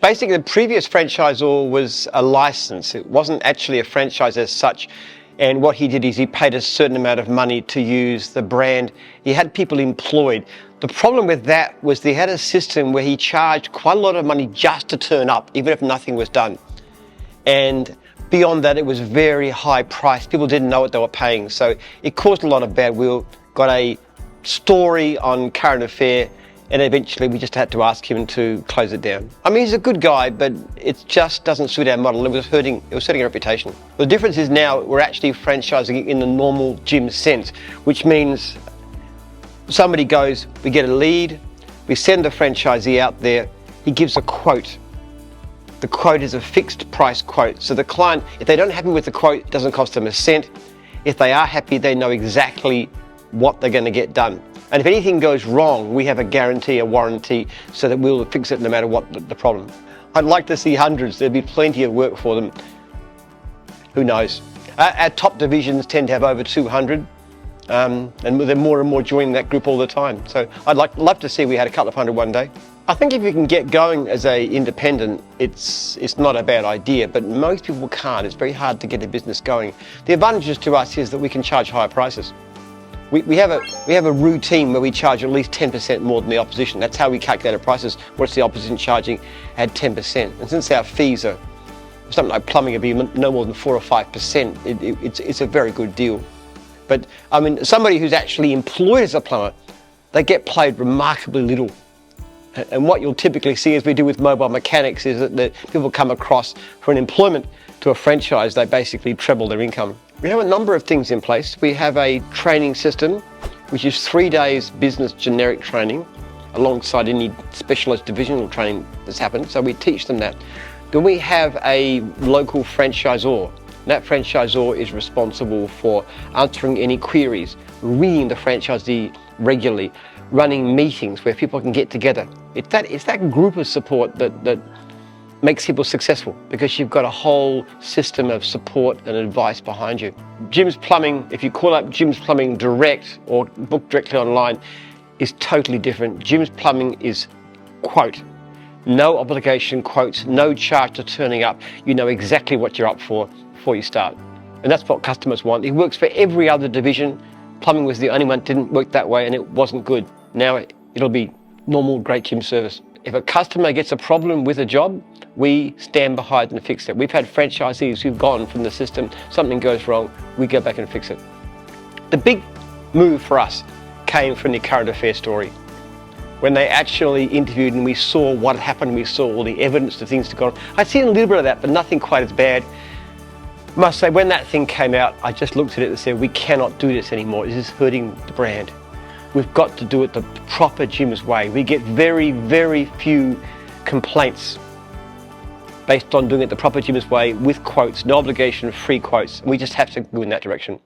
Basically, the previous franchisor was a license. It wasn't actually a franchise as such. And what he did is he paid a certain amount of money to use the brand. He had people employed. The problem with that was they had a system where he charged quite a lot of money just to turn up, even if nothing was done. And beyond that, it was very high priced. People didn't know what they were paying. So it caused a lot of bad will. Got a story on Current Affair, and eventually we just had to ask him to close it down. I mean, he's a good guy, but it just doesn't suit our model. It was hurting our reputation. The difference is now we're actually franchising in the normal gym sense, which means somebody goes, we get a lead, we send the franchisee out there, he gives a quote. The quote is a fixed price quote. So the client, if they don't happy with the quote, it doesn't cost them a cent. If they are happy, they know exactly what they're going to get done. And if anything goes wrong, we have a guarantee, a warranty, so that we'll fix it no matter what the problem. I'd like to see hundreds. There'd be plenty of work for them. Who knows? Our top divisions tend to have over 200, and they're more and more joining that group all the time. So I'd love to see we had a couple of hundred one day. I think if you can get going as a independent, it's not a bad idea, but most people can't. It's very hard to get a business going. The advantages to us is that we can charge higher prices. We have a routine where we charge at least 10% more than the opposition. That's how we calculate our prices. What's the opposition charging at 10%? And since our fees are something like plumbing would be no more than 4 or 5%, it's a very good deal. But I mean, somebody who's actually employed as a plumber, they get paid remarkably little. And what you'll typically see, as we do with mobile mechanics, is that the people come across for an employment to a franchise, they basically treble their income. We have a number of things in place. We have a training system, which is 3 days business generic training, alongside any specialist divisional training that's happened. So we teach them that. Then we have a local franchisor. That franchisor is responsible for answering any queries, ringing the franchisee regularly, running meetings where people can get together. It's that group of support that makes people successful, because you've got a whole system of support and advice behind you. Jim's Plumbing, if you call up Jim's Plumbing direct or book directly online, is totally different. Jim's Plumbing is quote. No obligation quotes, no charge to turning up. You know exactly what you're up for before you start. And that's what customers want. It works for every other division. Plumbing was the only one that didn't work that way, and it wasn't good. Now it'll be normal, great gym service. If a customer gets a problem with a job, we stand behind and fix it. We've had franchisees who've gone from the system, something goes wrong, we go back and fix it. The big move for us came from the Current Affair story. When they actually interviewed and we saw what happened, we saw all the evidence, the things to go on. I'd seen a little bit of that, but nothing quite as bad. I must say, when that thing came out, I just looked at it and said, we cannot do this anymore. This is hurting the brand. We've got to do it the proper Jim's way. We get very, very few complaints based on doing it the proper Jim's way with quotes, no obligation, free quotes. We just have to go in that direction.